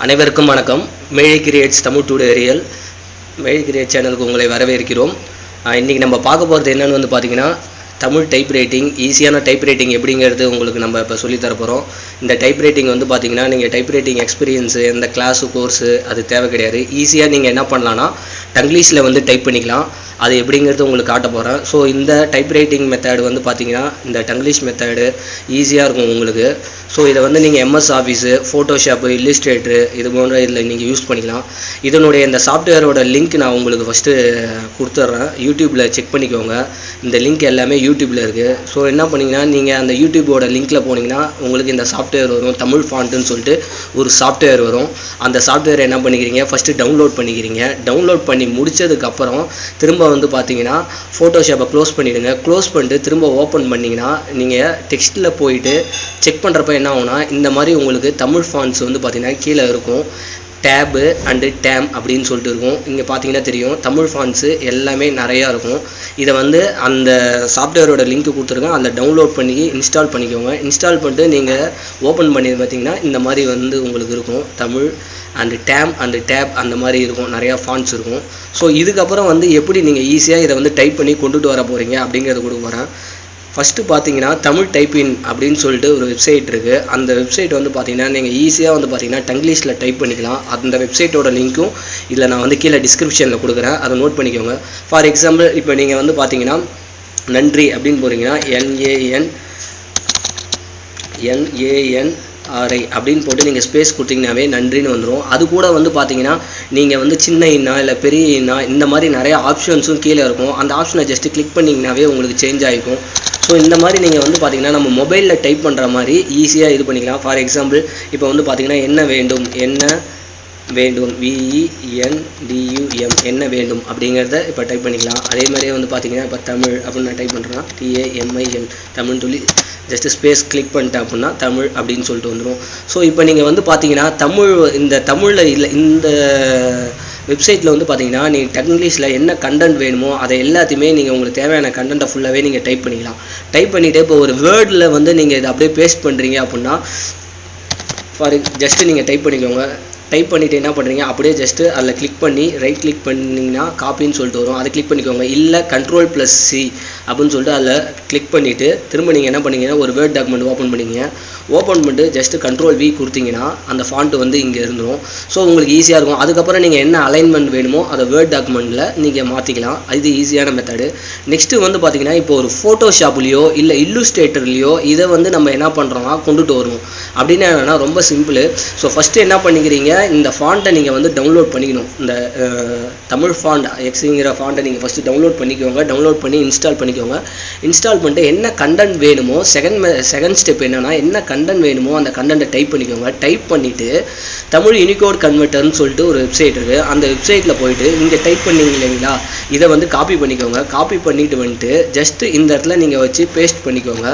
அனைவருக்கும் வணக்கம். மேழை creates Tamil tutorial மேழை create சேனலுக்கு உங்களை வரவேற்கிறோம். இன்றைக்கி நம்ம பார்க்க போகிறது என்னென்னு வந்து பார்த்திங்கன்னா, தமிழ் டைப் ரைட்டிங் ஈஸியான டைப் ரைட்டிங் எப்படிங்கிறது உங்களுக்கு நம்ம இப்போ சொல்லித்தர போகிறோம். இந்த டைப் ரைட்டிங் வந்து பார்த்திங்கன்னா, நீங்கள் டைப் ரைட்டிங் எக்ஸ்பீரியன்ஸு எந்த கிளாஸு கோர்ஸு அது தேவை கிடையாது. ஈஸியாக நீங்கள் என்ன பண்ணலான்னா டங்கிலீஷில் வந்து டைப் பண்ணிக்கலாம். அது எப்படிங்கிறது உங்களுக்கு காட்ட போகிறேன். ஸோ இந்த டைப் ரைட்டிங் மெத்தேடு வந்து பார்த்திங்கன்னா, இந்த டங்கிலீஷ் மெத்தேடு ஈஸியாக இருக்கும் உங்களுக்கு. ஸோ இதை வந்து நீங்கள் எம்எஸ் ஆஃபீஸு, ஃபோட்டோஷாப்பு, இல்லுஸ்ட்ரேட்டரு இது போன்ற இதில் நீங்கள் யூஸ் பண்ணிக்கலாம். இதனுடைய இந்த சாஃப்ட்வேரோட லிங்க் நான் உங்களுக்கு ஃபஸ்ட்டு கொடுத்துட்றேன். யூடியூப்பில் செக் பண்ணிக்கோங்க. இந்த லிங்க் எல்லாமே யூடியூப்பில் இருக்குது. ஸோ என்ன பண்ணிங்கன்னா, நீங்கள் அந்த யூடியூபோட லிங்க்கில் போனீங்கன்னா உங்களுக்கு இந்த சாஃப்ட்வேர் வரும். தமிழ் ஃபாண்ட்டுன்னு சொல்லிட்டு ஒரு சாஃப்ட்வேர் வரும். அந்த சாஃப்ட்வேர் என்ன பண்ணிக்கிறீங்க, ஃபஸ்ட்டு டவுன்லோட் பண்ணிக்கிறீங்க. டவுன்லோட் பண்ணி முடித்ததுக்கப்புறம் திரும்ப வந்து பார்த்தீங்கன்னா ஃபோட்டோஷாப்பை க்ளோஸ் பண்ணிவிடுங்க. க்ளோஸ் பண்ணிட்டு திரும்ப ஓப்பன் பண்ணிங்கன்னா நீங்கள் டெக்ஸ்ட்டில் போயிட்டு செக் பண்ணுறப்ப என்ன ஆகும்னா, இந்த மாதிரி உங்களுக்கு தமிழ் ஃபாண்ட்ஸ் வந்து பார்த்திங்கன்னா கீழே இருக்கும். டேபு அண்டு டேம் அப்படின்னு சொல்லிட்டு இருக்கும். இங்கே பார்த்தீங்கன்னா தெரியும், தமிழ் ஃபாண்ட்ஸு எல்லாமே நிறையா இருக்கும். இதை வந்து அந்த சாஃப்ட்வேரோட லிங்க் கொடுத்துருக்கேன். அதில் டவுன்லோட் பண்ணி இன்ஸ்டால் பண்ணிக்கோங்க. இன்ஸ்டால் பண்ணிட்டு நீங்கள் ஓப்பன் பண்ணி பார்த்தீங்கன்னா இந்த மாதிரி வந்து உங்களுக்கு இருக்கும். Tamil and TAM and TAB அந்த மாதிரி இருக்கும். நிறையா ஃபாண்ட்ஸ் இருக்கும். ஸோ இதுக்கப்புறம் வந்து எப்படி நீங்கள் ஈஸியாக இதை வந்து டைப் பண்ணி கொண்டுட்டு வர போகிறீங்க அப்படிங்கிறத கொடுக்க போகிறேன். ஃபஸ்ட்டு பார்த்தீங்கன்னா, தமிழ் டைப்பின் அப்படின்னு சொல்லிட்டு ஒரு வெப்சைட் இருக்குது. அந்த வெப்சைட் வந்து பார்த்தீங்கன்னா நீங்கள் ஈஸியாக வந்து பார்த்தீங்கன்னா டங்கிலீஷில் டைப் பண்ணிக்கலாம். அந்த வெப்சைட்டோட லிங்க்கும் இதில் நான் வந்து கீழே டிஸ்கிரிப்ஷனில் கொடுக்குறேன். அதை நோட் பண்ணிக்கோங்க. ஃபார் எக்ஸாம்பிள் இப்போ நீங்கள் வந்து பார்த்தீங்கன்னா நன்றி அப்படின்னு போகிறீங்கன்னா NANRI அப்படின்னு போட்டு நீங்கள் ஸ்பேஸ் கொடுத்தீங்கன்னாவே நன்றின்னு வந்துடும். அது கூட வந்து பார்த்தீங்கன்னா நீங்கள் வந்து சின்ன இன்னா இல்லை பெரிய இன்னா இந்த மாதிரி நிறையா ஆப்ஷன்ஸும் கீழே இருக்கும். அந்த ஆப்ஷனை ஜஸ்ட்டு கிளிக் பண்ணிங்கனாவே உங்களுக்கு சேஞ்ச் ஆகிக்கும். ஸோ இந்த மாதிரி நீங்கள் வந்து பார்த்தீங்கன்னா நம்ம மொபைலில் டைப் பண்ணுற மாதிரி ஈஸியாக இது பண்ணிக்கலாம். ஃபார் எக்ஸாம்பிள் இப்போ வந்து பார்த்தீங்கன்னா என்ன வேண்டும் VENDUM என்ன வேண்டும் அப்படிங்கிறத இப்போ டைப் பண்ணிக்கலாம். அதே மாதிரியே வந்து பார்த்தீங்கன்னா இப்போ தமிழ் அப்படின்னு நான் டைப் பண்ணுறேன்னா TAMIN தமிழ்னு சொல்லி ஜஸ்ட்டு ஸ்பேஸ் கிளிக் பண்ணிட்டேன் அப்படின்னா தமிழ் அப்படின்னு சொல்லிட்டு வந்துடும். ஸோ இப்போ நீங்கள் வந்து பார்த்தீங்கன்னா இந்த தமிழில் இல்லை இந்த வெப்சைட்டில் வந்து பார்த்தீங்கன்னா நீங்கள் டங்கிலீஷில் என்ன கண்டென்ட் வேணுமோ அதை எல்லாத்தையுமே நீங்கள் உங்களுக்கு தேவையான கண்டென்ட்டை ஃபுல்லாகவே நீங்கள் டைப் பண்ணிக்கலாம். டைப் பண்ணிவிட்டு இப்போ ஒரு வேர்டில் வந்து நீங்கள் இதை அப்படியே பேஸ்ட் பண்ணுறீங்க அப்படின்னா ஜஸ்ட்டு நீங்கள் டைப் பண்ணிக்கோங்க. டைப் பண்ணிவிட்டு என்ன பண்ணுறீங்க, அப்படியே ஜஸ்ட்டு அதில் கிளிக் பண்ணி ரைட் கிளிக் பண்ணிங்கன்னா காப்பின்னு சொல்லிட்டு வரும். அதை கிளிக் பண்ணிக்கோங்க. இல்லை Ctrl+C அப்படின்னு சொல்லிட்டு அதில் கிளிக் பண்ணிவிட்டு திரும்ப நீங்கள் என்ன பண்ணிங்கன்னா ஒரு வேர்ட் டாக்குமெண்ட் ஓப்பன் பண்ணிங்க. ஓப்பன் பண்ணிட்டு ஜஸ்ட்டு Ctrl+V கொடுத்தீங்கன்னா அந்த ஃபாண்ட்டு வந்து இங்கே இருந்துடும். ஸோ உங்களுக்கு ஈஸியாக இருக்கும். அதுக்கப்புறம் நீங்கள் என்ன அலைன்மெண்ட் வேணுமோ அதை வேர்ட் டாக்குமெண்ட்டில் நீங்கள் மாற்றிக்கலாம். இது ஈஸியான மெத்தடு. நெக்ஸ்ட்டு வந்து பார்த்தீங்கன்னா இப்போ ஒரு ஃபோட்டோஷாப்லேயோ இல்லை இல்லுஸ்ட்ரேட்டர்லேயோ இதை வந்து நம்ம என்ன பண்ணுறோம்னா கொண்டுட்டு வருவோம். அப்படின்னு என்னென்னா ரொம்ப சிம்பிள். ஸோ ஃபஸ்ட்டு என்ன பண்ணிக்கிறீங்க, இந்த ஃபாண்ட்டை நீங்கள் வந்து டவுன்லோட் பண்ணிக்கணும். இந்த தமிழ் ஃபாண்ட் எக்ஸுங்கிற ஃபாண்ட்டை நீங்கள் ஃபஸ்ட்டு டவுன்லோட் பண்ணிக்கோங்க. டவுன்லோட் பண்ணி இன்ஸ்டால் பண்ணிக்கோங்க. இன்ஸ்டால் பண்ணிட்டு என்ன கண்டென்ட் வேணுமோ செகண்ட் ஸ்டெப் என்னென்னா என்ன கண்டென்ட் வேணுமோ அந்த கண்டென்ட்டை டைப் பண்ணிக்கோங்க. டைப் பண்ணிவிட்டு தமிழ் யூனிகோட் கன்வெர்ட்டர்னு சொல்லிட்டு ஒரு வெப்சைட் இருக்குது. அந்த வெப்சைட்டில் போயிட்டு நீங்கள் டைப் பண்ணிங்க இல்லைங்களா, இதை வந்து காப்பி பண்ணிக்கோங்க. காப்பி பண்ணிவிட்டு வந்துட்டு ஜஸ்ட்டு இந்த இடத்துல நீங்கள் வச்சு பேஸ்ட் பண்ணிக்கோங்க.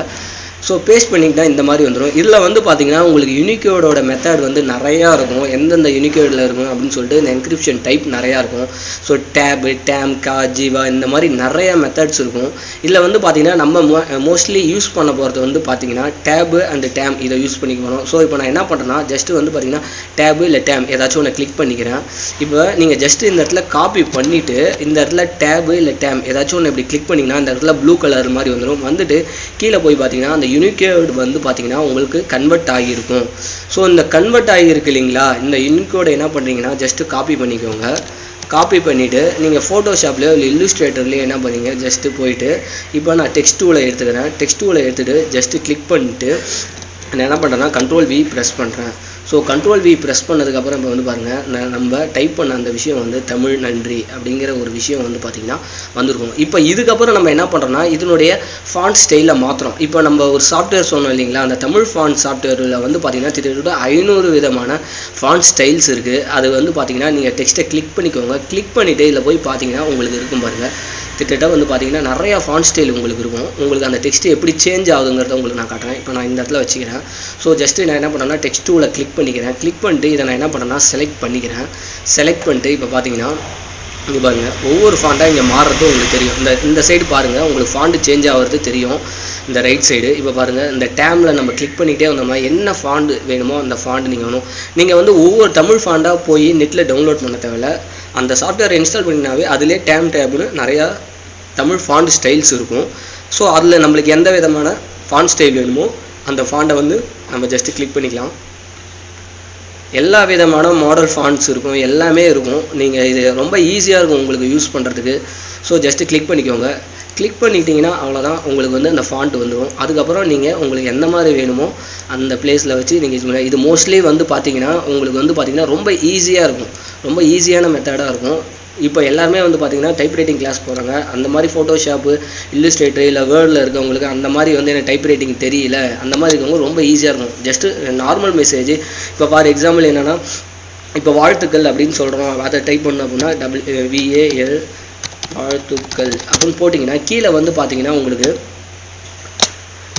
ஸோ பேஸ்ட் பண்ணிக்கிட்டா இந்த மாதிரி வந்துடும். இதில் வந்து பார்த்தீங்கன்னா உங்களுக்கு யூனிகோடோட மெத்தட் வந்து நிறையா இருக்கும். எந்தெந்த யூனிகோடில் இருக்கும் அப்படின்னு சொல்லிட்டு இந்த என்கிரிப்ஷன் டைப் நிறையா இருக்கும். ஸோ டேபு, டேம், ஜீவா இந்த மாதிரி நிறையா மெத்தட்ஸ் இருக்கும். இதில் வந்து பார்த்தீங்கன்னா நம்ம மோஸ்ட்லி யூஸ் பண்ண போகிறது வந்து பார்த்தீங்கன்னா டேபு அண்ட் டேம் இதை யூஸ் பண்ணிக்க போகிறோம். ஸோ இப்போ நான் என்ன பண்ணுறேன்னா ஜஸ்ட்டு வந்து பார்த்தீங்கன்னா டேபு இல்லை டேம் ஏதாச்சும் ஒன்று கிளிக் பண்ணிக்கிறேன். இப்போ நீங்கள் ஜஸ்ட்டு இந்த இடத்துல காப்பி பண்ணிவிட்டு இந்த இடத்துல டேபு இல்லை டேம் ஏதாச்சும் ஒன்று இப்படி கிளிக் பண்ணிங்கன்னா இந்த இடத்துல ப்ளூ கலர் மாதிரி வந்துடும். வந்துட்டு கீழே போய் பார்த்தீங்கன்னா அந்த யூனிகோட் வந்து பார்த்தீங்கன்னா உங்களுக்கு கன்வெர்ட் ஆகியிருக்கும். ஸோ இந்த கன்வெர்ட் ஆகியிருக்கு இல்லைங்களா, இந்த யூனிகோடை என்ன பண்ணுறீங்கன்னா ஜஸ்ட்டு காப்பி பண்ணிக்கோங்க. காப்பி பண்ணிவிட்டு நீங்கள் ஃபோட்டோஷாப்லேயோ இல்லை இல்லுஸ்ட்ரேட்டர்லேயோ என்ன பண்ணுறீங்க, ஜஸ்ட்டு போயிட்டு இப்போ நான் டெக்ஸ்ட் டூலை எடுத்துக்கிறேன். டெக்ஸ்ட் டூலை எடுத்துகிட்டு ஜஸ்ட்டு கிளிக் பண்ணிட்டு நான் என்ன பண்ணுறேன்னா Ctrl+V ப்ரெஸ் பண்ணுறேன். ஸோ Ctrl+V ப்ரெஸ் பண்ணதுக்கப்புறம் இப்போ வந்து பாருங்கள் நம்ம டைப் பண்ண அந்த விஷயம் வந்து தமிழ் நன்றி அப்படிங்கிற ஒரு விஷயம் வந்து பார்த்திங்கன்னா வந்துருக்கும். இப்போ இதுக்கப்புறம் நம்ம என்ன பண்ணுறோன்னா இதனுடைய ஃபாண்ட் ஸ்டைலில் மாற்றுறோம். இப்போ நம்ம ஒரு சாஃப்ட்வேர் சொன்னோம் இல்லைங்களா, அந்த தமிழ் ஃபாண்ட் சாஃப்ட்வேரில் வந்து பார்த்திங்கன்னா கிட்டத்தட்ட 500 விதமான ஃபாண்ட் ஸ்டைல்ஸ் இருக்குது. அது வந்து பார்த்திங்கன்னா நீங்கள் டெக்ஸ்ட்டை கிளிக் பண்ணிக்கோங்க. கிளிக் பண்ணிவிட்டு இதில் போய் பார்த்தீங்கன்னா உங்களுக்கு இருக்கும் பாருங்கள். கிட்டத்தட்ட வந்து பார்த்தீங்கன்னா நிறையா ஃபாண்ட் ஸ்டைல் உங்களுக்கு இருக்கும். உங்களுக்கு அந்த டெக்ஸ்ட்டு எப்படி சேஞ்ச் ஆகுதுங்கிறத உங்களுக்கு நான் காட்டுறேன். இப்போ நான் இந்த இடத்துல வச்சுக்கிறேன். ஸோ ஜஸ்ட்டு நான் என்ன பண்ணேன்னா டெக்ஸ்ட் டூவில் கிளிக் பண்ணிக்கிறேன். கிளிக் பண்ணிட்டு இதை நான் என்ன பண்ணேன்னா செலக்ட் பண்ணிக்கிறேன். செலக்ட் பண்ணிட்டு இப்போ பார்த்தீங்கன்னா இங்கே பாருங்கள் ஒவ்வொரு ஃபாண்ட்டாக இங்கே மாறுறது உங்களுக்கு தெரியும். இந்த சைடு பாருங்கள் உங்களுக்கு ஃபாண்ட்டு சேஞ்ச் ஆகிறது தெரியும். இந்த ரைட் சைடு. இப்போ பாருங்கள், இந்த டேமில் நம்ம கிளிக் பண்ணிகிட்டே வந்தோம்னா என்ன ஃபாண்ட் வேணுமோ அந்த ஃபாண்ட் நீங்கள் வேணும். நீங்கள் வந்து ஒவ்வொரு தமிழ் ஃபாண்டாக போய் நெட்டில் டவுன்லோட் பண்ண தேவையில்ல. அந்த சாஃப்ட்வேர் இன்ஸ்டால் பண்ணினாவே அதிலே டேப்னு நிறையா தமிழ் ஃபாண்ட் ஸ்டைல்ஸ் இருக்கும். ஸோ அதில் நம்மளுக்கு எந்த விதமான ஃபாண்ட் ஸ்டைல் வேணுமோ அந்த ஃபாண்டை வந்து நம்ம ஜஸ்ட்டு கிளிக் பண்ணிக்கலாம். எல்லா விதமான மாடல் ஃபாண்ட்ஸ் இருக்கும், எல்லாமே இருக்கும். நீங்கள் இது ரொம்ப ஈஸியாக இருக்கும் உங்களுக்கு யூஸ் பண்ணுறதுக்கு. ஸோ ஜஸ்ட்டு கிளிக் பண்ணிக்கோங்க. கிளிக் பண்ணிட்டீங்கன்னா அவ்வளோதான், உங்களுக்கு வந்து அந்த ஃபாண்ட் வந்துடும். அதுக்கப்புறம் நீங்கள் உங்களுக்கு எந்த மாதிரி வேணுமோ அந்த பிளேஸில் வச்சு நீங்கள் யூஸ் பண்ணலாம். இது மோஸ்ட்லி வந்து பார்த்தீங்கன்னா உங்களுக்கு வந்து பார்த்தீங்கன்னா ரொம்ப ஈஸியாக இருக்கும், ரொம்ப ஈஸியான மெத்தடாக இருக்கும். இப்போ எல்லாருமே வந்து பார்த்தீங்கன்னா டைப் ரைட்டிங் கிளாஸ் போகிறாங்க. அந்த மாதிரி ஃபோட்டோஷாப்பு, இல்லுஸ்ட்ரேட்டர் இல்லை வேர்டில் இருக்கவங்களுக்கு அந்த மாதிரி வந்து எனக்கு டைப் ரைட்டிங் தெரியல, அந்த மாதிரி இருக்கவங்க ரொம்ப ஈஸியாக இருக்கும். Just normal message. இப்போ ஃபார் எக்ஸாம்பிள் என்னென்னா, இப்போ வாழ்த்துக்கள் அப்படின்னு சொல்கிறோம், அதை டைப் பண்ணோம் அப்படின்னா VAL வாழ்த்துக்கள் அப்படின்னு போட்டிங்கன்னா கீழே வந்து பார்த்தீங்கன்னா உங்களுக்கு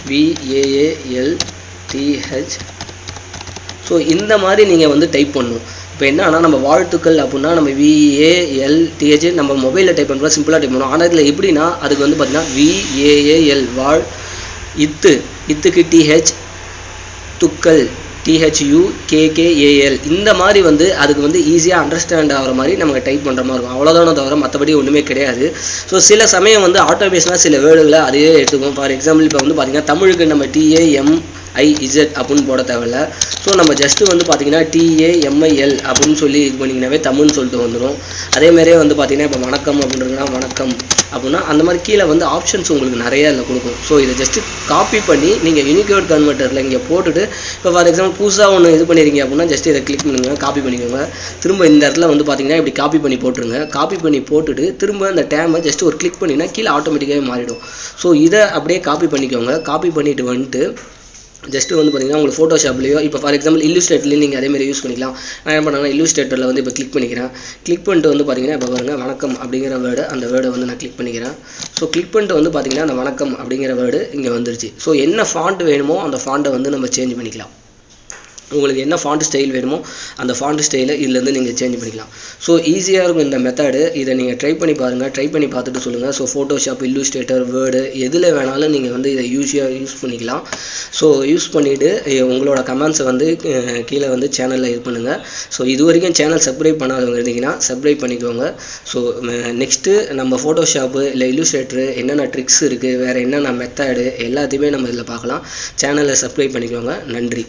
VAALTH. ஸோ இந்த மாதிரி நீங்கள் வந்து டைப் பண்ணணும். இப்போ என்னன்னா, நம்ம வாழ்த்துக்கள் அப்படின்னா நம்ம VALTH நம்ம மொபைலில் டைப் பண்ணுறோம், சிம்பிளாக டைப் பண்ணுவோம். ஆனால் இதில் எப்படின்னா அதுக்கு வந்து பார்த்தீங்கன்னா VAAL வாழ், இத்துக்கு TH, துக்கள் THUKKAL. இந்த மாதிரி வந்து அதுக்கு வந்து ஈஸியாக அண்டர்ஸ்டாண்ட் ஆகிற மாதிரி நம்ம டைப் பண்ணுற மாதிரி இருக்கும். அவ்வளோதானே தவிர மற்றபடி ஒன்றுமே கிடையாது. ஸோ சில சமயம் வந்து ஆட்டோமேஷனாக சில வேர்டுகளை அதையே எடுத்துக்கும். ஃபார் எக்ஸாம்பிள் இப்போ வந்து பார்த்திங்கன்னா தமிழுக்கு நம்ம TAMIZ அப்படின்னு போட தேவையில்ல. ஸோ நம்ம ஜஸ்ட்டு வந்து பார்த்திங்கன்னா TAMIL அப்படின்னு சொல்லி இது பண்ணிங்கனாவே தமிழ்னு சொல்லிட்டு வந்துடும். அதேமாதிரியே வந்து பார்த்திங்கன்னா இப்போ வணக்கம் அப்படின்றதுனா வணக்கம் அப்படின்னா அந்த மாதிரி கீழே வந்து ஆப்ஷன்ஸ் உங்களுக்கு நிறைய இல்லை கொடுக்கும். ஸோ இதை ஜஸ்ட்டு காப்பி பண்ணி நீங்கள் யூனிகோட் கன்வெர்ட்டரில் இங்கே போட்டுட்டு, இப்போ ஃபார் எக்ஸாம்பிள் புதுசாக ஒன்று இது பண்ணிடுறீங்க அப்படின்னா ஜஸ்ட்டு இதை கிளிக் பண்ணுங்க, காப்பி பண்ணிக்கோங்க. திரும்ப இந்த இடத்துல வந்து பார்த்தீங்கன்னா இப்படி காப்பி பண்ணி போட்டுருங்க. காப்பி பண்ணி போட்டுட்டு திரும்ப அந்த டேமை ஜஸ்ட்டு ஒரு கிளிக் பண்ணிங்கன்னா கீழே ஆட்டோமேட்டிக்காகவே மாறிடும். ஸோ இதை அப்படியே காப்பி பண்ணிக்கோங்க. காப்பி பண்ணிவிட்டு வந்துட்டு ஜஸ்ட்டு வந்து பார்த்தீங்கன்னா உங்களுக்கு ஃபோட்டோஷாப்லேயோ இப்போ ஃபார் எக்ஸாம்பிள் இல்லுஸ்ட்ரேட்டர்லேயும் நீங்கள் அதேமாதிரி யூஸ் பண்ணிக்கலாம். நான் என்ன பண்ணேன்னா இல்லுஸ்ட்ரேட்டரில் வந்து இப்போ கிளிக் பண்ணிக்கிறேன். கிளிக் பண்ணிட்டு வந்து பார்த்தீங்கன்னா இப்போ பாருங்கள் வணக்கம் அப்படிங்கிற வேர்டு, அந்த வேர்டை வந்து நான் கிளிக் பண்ணிக்கிறேன். ஸோ கிளிக் பண்ணிட்டு வந்து பார்த்தீங்கன்னா அந்த வணக்கம் அப்படிங்கிற வேர்டு இங்கே வந்துருச்சு. ஸோ என்ன ஃபாண்ட் வேணுமோ அந்த ஃபாண்ட்டை வந்து நம்ம சேஞ்ச் பண்ணிக்கலாம். உங்களுக்கு என்ன ஃபாண்ட் ஸ்டைல் வேணுமோ அந்த ஃபாண்ட் ஸ்டைலை இதுலேருந்து நீங்கள் சேஞ்ச் பண்ணிக்கலாம். ஸோ ஈஸியாக இருக்கும் இந்த மெத்தடு. இதை நீங்கள் ட்ரை பண்ணி பாருங்கள். ட்ரை பண்ணி பார்த்துட்டு சொல்லுங்கள். ஸோ ஃபோட்டோஷாப், இல்லுஸ்ட்ரேட்டர், வேர்டு எதில் வேணாலும் நீங்கள் வந்து இதை யூஸ் பண்ணிக்கலாம். ஸோ யூஸ் பண்ணிவிட்டு உங்களோட கமெண்ட்ஸை வந்து கீழே வந்து சேனலில் இது பண்ணுங்கள். ஸோ இது வரைக்கும் சேனல் சப்ஸ்கிரைப் பண்ணாதவங்க இருந்தீங்கன்னா சப்ஸ்கிரைப் பண்ணிக்கோங்க. ஸோ நெக்ஸ்ட்டு நம்ம ஃபோட்டோஷாப்பு இல்லை இல்லுஸ்ட்ரேட்டரு என்னென்ன ட்ரிக்ஸ் இருக்குது, வேறு என்னென்ன மெத்தடு எல்லாத்தையுமே நம்ம இதில் பார்க்கலாம். சேனலை சப்ஸ்கிரைப் பண்ணிக்கோங்க. நன்றி.